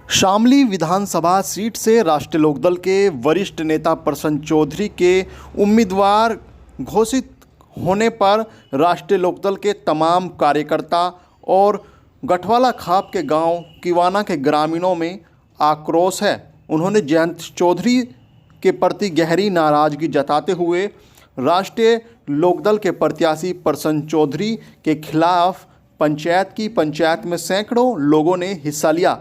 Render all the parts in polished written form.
शामली विधानसभा seat से राष्ट्रीय लोकदल के वरिष्ठ नेता प्रसन्न चौधरी के उम्मीदवार घोषित होने पर राष्ट्रीय लोकदल के तमाम कार्यकर्ता और गठवाला खाप के गांव किवाना के ग्रामीणों में आक्रोश है। उन्होंने जयंत चौधरी के प्रति गहरी नाराजगी जताते हुए राष्ट्रीय लोकदल के प्रत्याशी प्रसन्न चौधरी के खिलाफ पंचायत में सैकड़ों लोगों ने हिस्सा लिया।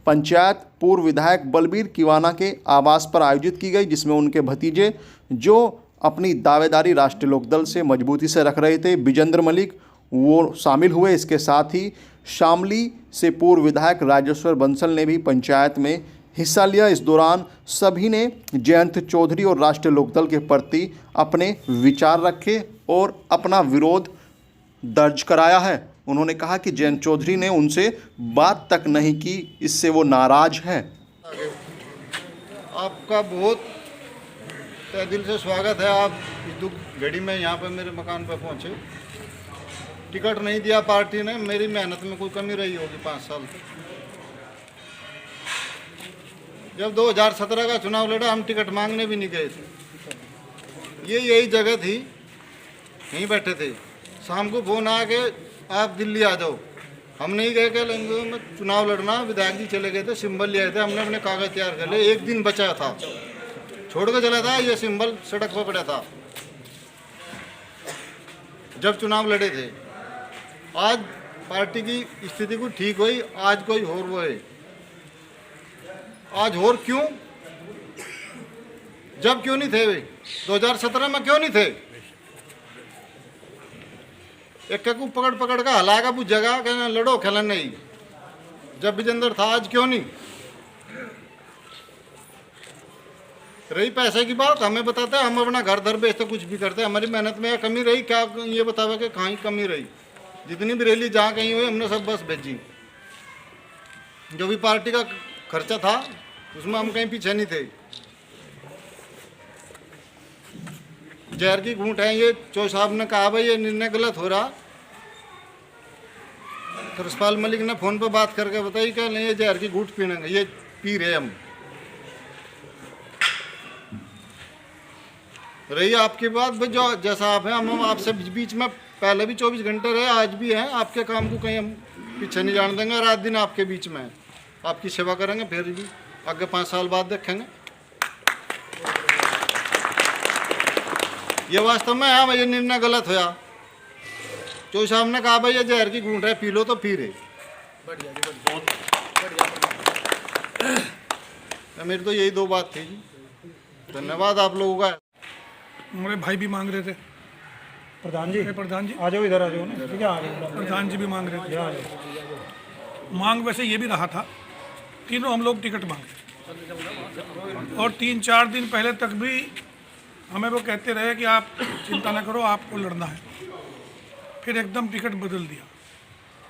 पंचायत पूर्व विधायक बलबीर किवाना के आवास पर आयोजित की गई, जिसमें उनके भतीजे जो अपनी दावेदारी राष्ट्रीय लोकदल से मजबूती से रख रहे थे, विजेंद्र मलिक, वो शामिल हुए। इसके साथ ही शामली से पूर्व विधायक राजेश्वर बंसल ने भी पंचायत में हिस्सा लिया। इस दौरान सभी ने जयंत चौधरी और राष्ट्रीय लोकदल के प्रति अपने विचार रखे और अपना विरोध दर्ज कराया है। उन्होंने कहा कि जयंत चौधरी ने उनसे बात तक नहीं की, इससे वो नाराज हैं। आपका बहुत तहे दिल से स्वागत है। आप इस दुख घड़ी में यहाँ पर मेरे मकान पर पहुँचे। टिकट नहीं दिया पार्टी ने, मेरी मेहनत में कोई कमी रही होगी 5 साल तक। जब 2017 का चुनाव लड़ा, हम टिकट मांगने भी नहीं गए थे। यही जगह थी, यहीं बैठे थे। शाम को फोन आ के आप दिल्ली आ जाओ। हम नहीं गए, क्या लेंगे में चुनाव लड़ना। विधायक जी चले गए थे, सिंबल ले आए थे, हमने अपने कागज तैयार कर लिए। एक दिन बचा था, छोड़ के चला था, ये सिंबल सड़क पर पड़ा था जब चुनाव लड़े थे। आज पार्टी की स्थिति को ठीक हुई, आज कोई और वो है। आज और क्यों? जब क्यों नहीं थे वे? 2017 में क्यों नहीं थे? एक को पकड़ पकड़ का हलाका पूछेगा, कहना लड़ो खेलन नहीं। जब विजेंद्र था, आज क्यों नहीं? रही पैसे की बात, हमें बताते हैं, हम अपना घर दर बेचते, कुछ भी करते। हमारी मेहनत में कमी रही क्या, ये बतावा कि कहाँ कमी रही? जितनी भी रैली जहाँ कहीं हुई, हमने सब बस भेजी। जो भी पार्टी का खर्चा था, उसमें हम कहीं पीछे नहीं थे। जहर की घूंट है ये। चौ साहब ने कहा भाई ये निर्णय गलत हो रहा। रसपाल मलिक ने फोन पर बात करके बताई क्या नहीं, ये जहर की घूंट पीनेंगे, ये पी रहे हम। रही आपकी बात, भाई जो जैसा आप हैं, हम आपसे बीच में पहले भी 24 घंटे रहे, आज भी हैं। आपके काम को कहीं हम पीछे नहीं जाने देंगे। रात दिन आपके बीच में है, आपकी सेवा करेंगे। फिर भी आगे 5 साल बाद देखेंगे। ये वास्तव में है, ये निर्णय गलत होया। जो साहब ने कहा भाई ये जहर की घूंट है, पी लो, तो पी रहे। मेरी तो यही 2 बात थी जी। धन्यवाद आप लोगों का। हमारे भाई भी मांग रहे थे। प्रधान जी आ जाओ, इधर आ जाओ ना। ठीक है, आ जाओ। प्रधान जी भी मांग रहे थे। मांग वैसे ये भी रहा था, तीनों हम लोग टिकट मांगे, और 3-4 दिन पहले तक भी हमें वो कहते रहे कि आप चिंता न करो, आपको लड़ना है। फिर एकदम टिकट बदल दिया।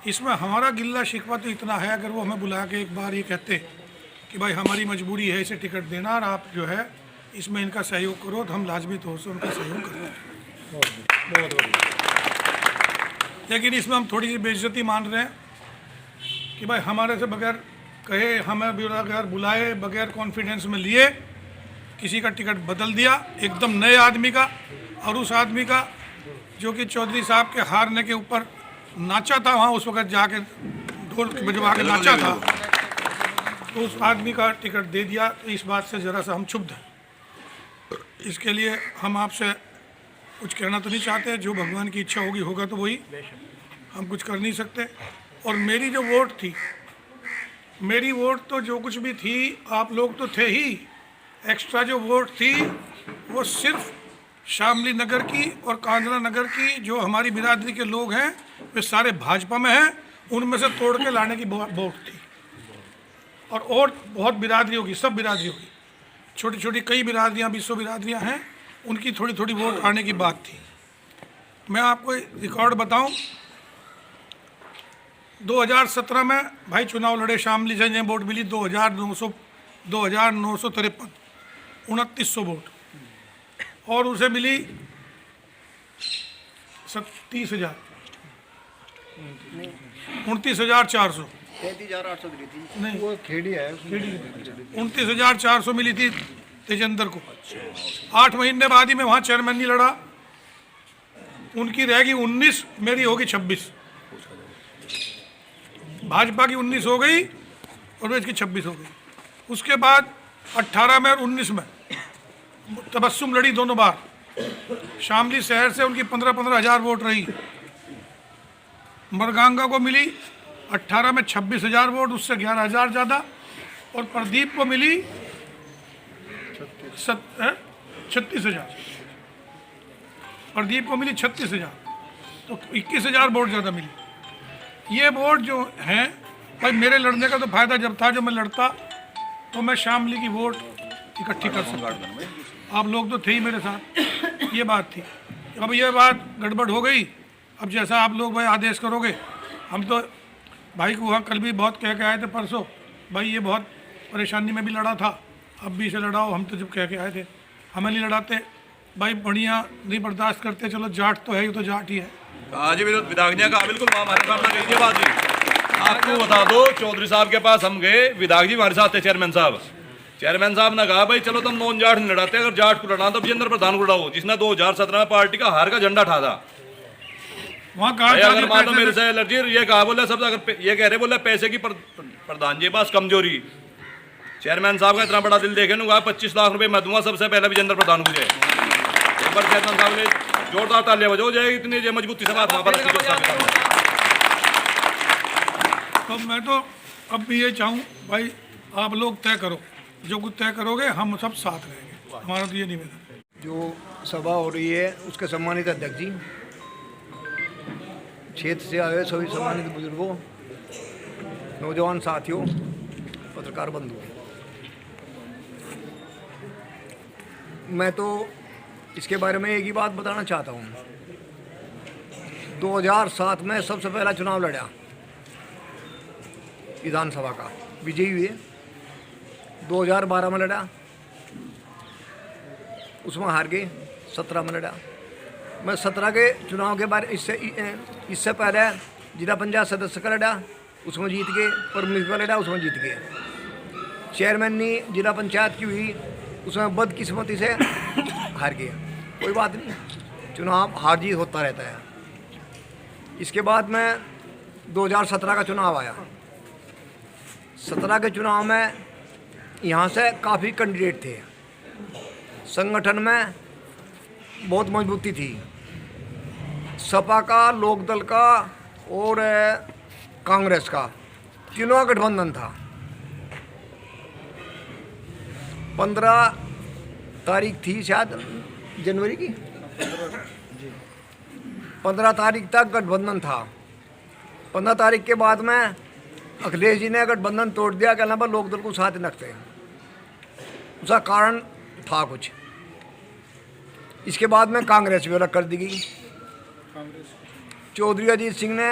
इसमें हमारा गिल्ला शिकवा तो इतना है, अगर वो हमें बुला के एक बार ये कहते कि भाई हमारी मजबूरी है इसे टिकट देना, और आप जो है इसमें इनका सहयोग करो, तो हम लाजमी तौर से उनका सहयोग करते हैं। बहुत बढ़िया। लेकिन इसमें हम थोड़ी सी बेइज्जती मान रहे हैं कि भाई हमारे से बगैर कहे, हमें बगैर बुलाए, बगैर कॉन्फिडेंस में लिए किसी का टिकट बदल दिया, एकदम नए आदमी का। और उस आदमी का जो कि चौधरी साहब के हारने के ऊपर नाचा था, वहाँ उस वक्त जाके ढोल बजवा के नाचा था, तो उस आदमी का टिकट दे दिया। तो इस बात से ज़रा सा हम क्षुब्ध हैं। इसके लिए हम आपसे कुछ कहना तो नहीं चाहते, जो भगवान की इच्छा होगी होगा, तो वही, हम कुछ कर नहीं सकते। और मेरी जो वोट थी, मेरी वोट तो जो कुछ भी थी, आप लोग तो थे ही, एक्स्ट्रा जो वोट थी वो सिर्फ शामली नगर की और कांदला नगर की जो हमारी बिरादरी के लोग हैं, वे सारे भाजपा में हैं, उनमें से तोड़ के लाने की वोट थी। और बहुत बिरादरियों की, सब बिरादरियों की, छोटी छोटी कई बिरादरियाँ, 200 बिरादरियाँ हैं, उनकी थोड़ी थोड़ी वोट आने की बात थी। मैं आपको रिकॉर्ड बताऊं, 2017 में भाई चुनाव लड़े, शामली से ये वोट मिली 2953, 2900 वोट, और उसे मिली 30,000, 29,400। नहीं, वो खेड़ी है 29,400 मिली थी तेजेंद्र को। 8 महीने बाद ही मैं वहाँ चेयरमैन नहीं लड़ा, उनकी रहेगी 19, मेरी होगी 26। भाजपा की 19 हो गई और इसकी 26 हो गई। उसके बाद 18 में और 19 में तबस्सुम लड़ी दोनों बार। शामली शहर से उनकी 15-15 हज़ार वोट रही। मरगांगा को मिली 18 में 26,000 वोट, उससे 11,000 ज़्यादा। और प्रदीप को मिली 36,000। प्रदीप को मिली 36,000, तो 21,000 वोट ज़्यादा मिली। ये वोट जो हैं भाई, मेरे लड़ने का तो फायदा जब था, जब मैं लड़ता तो मैं शामली की वोट इकट्ठी कर सकता। आप लोग तो थे ही मेरे साथ, ये बात थी। अब ये बात गड़बड़ हो गई। अब जैसा आप लोग भाई आदेश करोगे, हम तो भाई को वहाँ कल भी बहुत कह के आए थे, परसों भाई ये बहुत परेशानी में भी लड़ा था, अब भी इसे लड़ाओ। हम तो जब कह के आए थे, हमें नहीं लड़ाते भाई, बढ़िया नहीं बर्दाश्त करते। चलो जाट तो है, ये तो जाट ही है। हाँ जी, विधायक का बिल्कुल हमारे सामने कीजिए बात जी। आपको बता दो, चौधरी साहब के पास हम गए, विधायक जी हमारे साथ थे, चेयरमैन साहब ने कहा भाई चलो तुम नॉन जाट नहीं लड़ाते, अगर जाट को लड़ाना तो विजेंद्र प्रधान को लड़ाओ, जिसने 2017 में पार्टी का हार का झंडा उठा था। वहाँ अगर मान लो मेरे से एलर्जी, ये कहा बोले सब, अगर ये कह रहे बोले पैसे की प्रधान जी पास कमजोरी। चेयरमैन साहब का इतना बड़ा दिल देखे ना, 25 लाख रुपए मैं दूंगा सबसे पहले विजेंद्र प्रधान को। एक बार चेयरमैन साहब ने जोरदार तालियां बजाओ जाएगी, इतनी मजबूती से बात वहाँ पर। तो मैं तो अब भी ये चाहूँ भाई, आप लोग तय करो, जो कुछ तय करोगे हम सब साथ रहेंगे, हमारा तो ये निवेदन है। जो सभा हो रही है उसके सम्मानित अध्यक्ष जी, क्षेत्र से आए सभी सम्मानित बुजुर्गों, नौजवान साथियों, पत्रकार बंधुओं, मैं तो इसके बारे में एक ही बात बताना चाहता हूँ। 2007 में सबसे पहला चुनाव लड़ा विधानसभा का, विजयी हुए। 2012 में लड़ा, उसमें हार गए। 17 में लड़ा। मैं 17 के चुनाव के बारे इससे पहले जिला पंचायत सदस्य का लड़ा, उसमें जीत गए। परमिट का लड़ा, उसमें जीत गए। चेयरमैन ने जिला पंचायत की हुई, उसमें बदकिस्मती से हार गए। कोई बात नहीं, चुनाव हार जीत होता रहता है। इसके बाद में 2017 का चुनाव आया। 17 के चुनाव में यहाँ से काफ़ी कैंडिडेट थे, संगठन में बहुत मजबूती थी। सपा का, लोकदल का और कांग्रेस का, तीनों का गठबंधन था। 15 तारीख थी शायद जनवरी की, 15 तारीख तक गठबंधन था। 15 तारीख के बाद में अखिलेश जी ने गठबंधन तोड़ दिया, कहना पर लोकदल को साथ रखते। उसका कारण था कुछ। इसके बाद में कांग्रेस भी अलग कर दी गई। चौधरी अजीत सिंह ने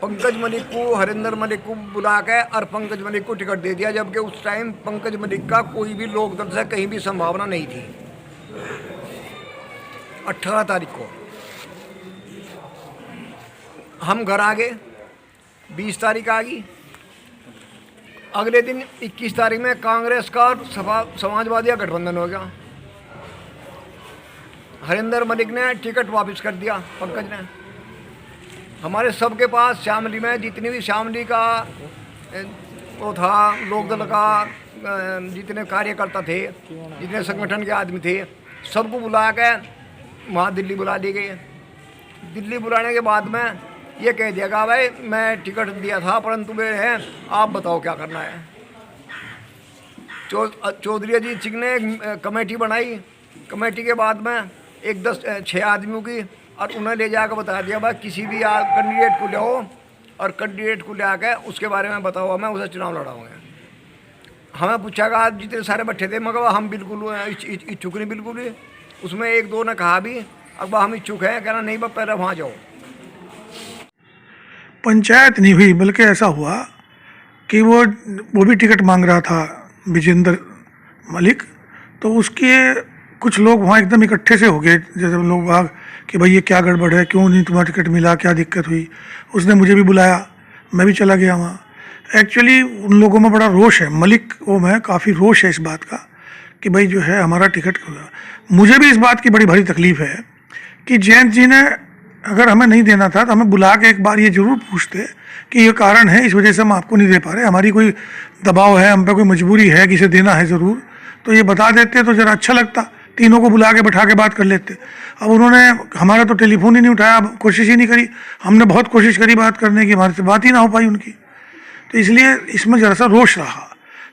पंकज मलिक को, हरिंदर मलिक को बुला के और पंकज मलिक को टिकट दे दिया, जबकि उस टाइम पंकज मलिक का कोई भी लोकदल से कहीं भी संभावना नहीं थी। 18 तारीख को हम घर आ गए, 20 तारीख आ गई। अगले दिन 21 तारीख में कांग्रेस का और समाजवादी का गठबंधन हो गया। हरिंदर मलिक ने टिकट वापस कर दिया, पंकज ने। हमारे सबके पास शामली में जितनी भी शामली का वो था, लोकदल का जितने कार्यकर्ता थे, जितने संगठन के आदमी थे, सबको बुला के वहाँ दिल्ली बुला ली गई। दिल्ली बुलाने के बाद में ये कह दिया कि भाई मैं टिकट दिया था, परंतु वे हैं, आप बताओ क्या करना है। चौधरी अजीत सिंह ने कमेटी बनाई। कमेटी के बाद में 6 आदमियों की, और उन्हें ले जाकर बता दिया भाई किसी भी कैंडिडेट को लाओ, और कैंडिडेट को ले आकर उसके बारे में बताओ, मैं उसे चुनाव लड़ाऊँगा। हमें पूछा कि आप जितने सारे बैठे थे, मगर हम बिल्कुल इच्छुक नहीं, बिल्कुल ही। उसमें 1-2 ने कहा भी अब हम इच्छुक हैं, कहना नहीं बस पहले वहाँ जाओ। पंचायत नहीं हुई, बल्कि ऐसा हुआ कि वो भी टिकट मांग रहा था विजेंद्र मलिक, तो उसके कुछ लोग वहाँ एकदम इकट्ठे से हो गए, जैसे लोग वहाँ कि भाई ये क्या गड़बड़ है, क्यों नहीं तुम्हारा टिकट मिला, क्या दिक्कत हुई। उसने मुझे भी बुलाया, मैं भी चला गया वहाँ। एक्चुअली उन लोगों में बड़ा रोष है, मलिक वो में काफ़ी रोष है इस बात का कि भाई जो है हमारा टिकट क्यों गया। मुझे भी इस बात की बड़ी भारी तकलीफ़ है कि जयंत जी ने अगर हमें नहीं देना था तो हमें बुला के एक बार ये ज़रूर पूछते कि ये कारण है, इस वजह से हम आपको नहीं दे पा रहे, हमारी कोई दबाव है, हम पे कोई मजबूरी है कि इसे देना है ज़रूर, तो ये बता देते तो ज़रा अच्छा लगता, तीनों को बुला के बैठा के बात कर लेते। अब उन्होंने हमारा तो टेलीफोन ही नहीं उठाया, अब कोशिश ही नहीं करी। हमने बहुत कोशिश करी बात करने की, हमारे से बात ही ना हो पाई उनकी। तो इसलिए इसमें ज़रा सा रोष रहा।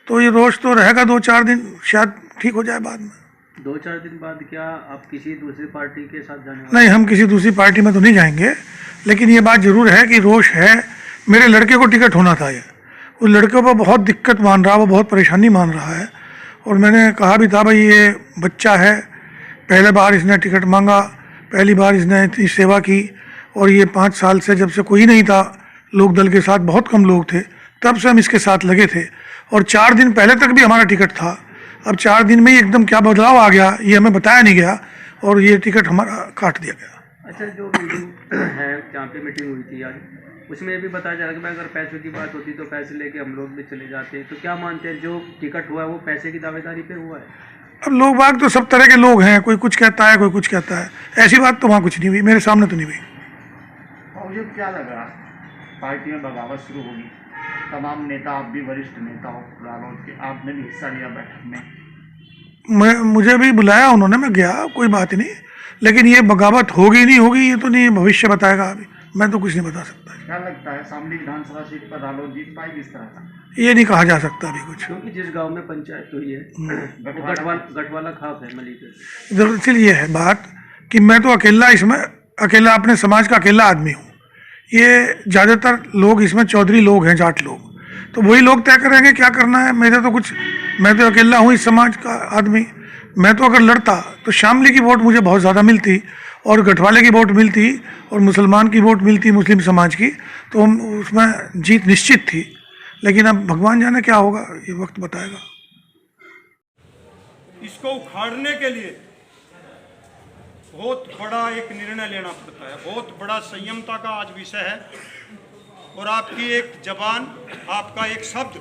तो ये रोष तो रहेगा 2-4 दिन, शायद ठीक हो जाए बाद में। 2-4 दिन बाद क्या आप किसी दूसरी पार्टी के साथ जाने वाले? नहीं, हम किसी दूसरी पार्टी में तो नहीं जाएंगे, लेकिन ये बात ज़रूर है कि रोष है। मेरे लड़के को टिकट होना था, ये उस लड़के को बहुत दिक्कत मान रहा, वो बहुत परेशानी मान रहा है। और मैंने कहा भी था भाई ये बच्चा है, पहले बार इसने टिकट मांगा, पहली बार इसने इतनी सेवा की, और ये 5 साल से जब से कोई नहीं था लोकदल के साथ, बहुत कम लोग थे, तब से हम इसके साथ लगे थे। और 4 दिन पहले तक भी हमारा टिकट था। अब 4 दिन में ही एकदम क्या बदलाव आ गया ये हमें बताया नहीं गया, और ये टिकट हमारा काट दिया गया। अच्छा, जो मीटिंग है जहाँ पे मीटिंग हुई थी आज, उसमें ये भी बताया जा रहा है कि अगर पैसों की बात होती तो पैसे लेके हम लोग भी चले जाते, तो क्या मानते हैं जो टिकट हुआ है वो पैसे की दावेदारी पे हुआ है? अब लोग बाग तो सब तरह के लोग हैं, कोई कुछ कहता है, कोई कुछ कहता है, ऐसी बात तो वहाँ कुछ नहीं हुई, मेरे सामने तो नहीं हुई। मुझे क्या लगा पार्टी में बगावत शुरू होगी, तमाम नेता, आप भी वरिष्ठ नेता हो रालोद के, आपने भी हिस्सा लिया बैठक में। मुझे भी बुलाया उन्होंने, मैं गया, कोई बात नहीं, लेकिन ये बगावत होगी नहीं होगी ये तो नहीं भविष्य बताएगा, अभी मैं तो कुछ नहीं बता सकता। क्या लगता है शामली विधानसभा सीट पर रालोद जीत पाएगी इस तरह से? ये नहीं कहा जा सकता अभी कुछ। क्योंकि जिस गांव में पंचायत हुई है वो गठवाला खाप है मलिक। दरअसल ये है बात कि मैं तो अकेला इसमें, अकेला अपने समाज का अकेला आदमी हूँ। ये ज़्यादातर लोग इसमें चौधरी लोग हैं, जाट लोग, तो वही लोग तय करेंगे क्या करना है। मेरे तो कुछ, मैं तो अकेला हूँ इस समाज का आदमी। मैं तो अगर लड़ता तो शामली की वोट मुझे बहुत ज़्यादा मिलती, और गठवाले की वोट मिलती, और मुसलमान की वोट मिलती, मुस्लिम समाज की, तो हम उसमें जीत निश्चित थी। लेकिन अब भगवान जाने क्या होगा, ये वक्त बताएगा। इसको उखाड़ने के लिए बहुत बड़ा एक निर्णय लेना पड़ता है, बहुत बड़ा संयमता का आज विषय है। और आपकी एक जबान, आपका एक शब्द